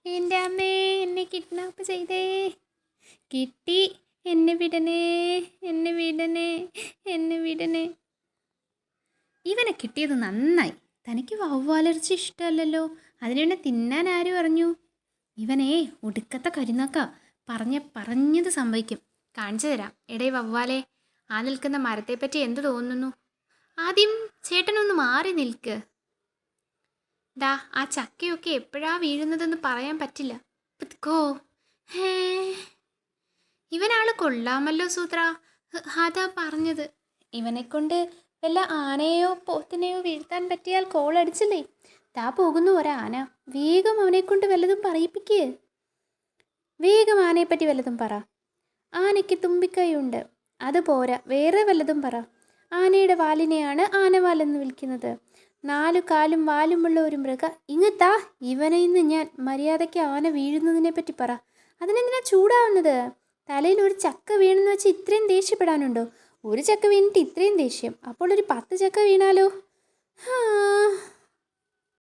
എൻ്റെ അമ്മേ, എന്നെ കിഡ്നാപ്പ് ചെയ്തേ. കിട്ടി. എന്നെ വിടണേ, എന്നെ വിടണേ, എന്നെ വിടണേ. ഇവനെ കിട്ടിയത് നന്നായി. തനിക്ക് വവ്വാലിറച്ചി ഇഷ്ടമല്ലല്ലോ, അതിനെ തിന്നാൻ ആര് പറഞ്ഞു? ഇവനേ ഒടുക്കത്തെ കരുനാക്ക. പറഞ്ഞത് സംഭവിക്കും. കാണിച്ചു തരാം. എടേ വവ്വാലെ, ആ നിൽക്കുന്ന മരത്തെപ്പറ്റി എന്ത് തോന്നുന്നു? ആദ്യം ചേട്ടനൊന്ന് മാറി നിൽക്ക്. ദാ ആ ചക്കയൊക്കെ എപ്പോഴാ വീഴുന്നതെന്ന് പറയാൻ പറ്റില്ല. പിത്കോ. ഹേ, ഇവനാള് കൊള്ളാമല്ലോ സൂത്ര. അതാ പറഞ്ഞത്. ഇവനെക്കൊണ്ട് വല്ല ആനയോ പോത്തിനെയോ വീഴ്ത്താൻ പറ്റിയാൽ കോളടിച്ചില്ലേ. താ പോകുന്നു ഒരാന. വേഗം അവനെക്കൊണ്ട് വല്ലതും പറയിപ്പിക്ക്. വേഗം ആനയെപ്പറ്റി വല്ലതും പറ. ആനയ്ക്ക് തുമ്പിക്കൈയുണ്ട്. അതുപോരാ, വേറെ വല്ലതും പറ. ആനയുടെ വാലിനെയാണ് ആനവാലെന്ന് വിളിക്കുന്നത്. 4 കാലും വാലുമുള്ള ഒരു മൃഗം. ഇങ്ങത്താ, ഇവനെ ഇന്ന് ഞാൻ. മര്യാദയ്ക്ക് ആന വീഴുന്നതിനെ പറ്റി പറ. അതിനെന്തിനാ ചൂടാവുന്നത്? തലയിൽ ഒരു ചക്ക വീണെന്ന് വെച്ച് ഇത്രയും ദേഷ്യപ്പെടാനുണ്ടോ? ഒരു ചക്ക വീണിട്ട് ഇത്രയും ദേഷ്യം. അപ്പോൾ ഒരു 10 ചക്ക വീണാലോ?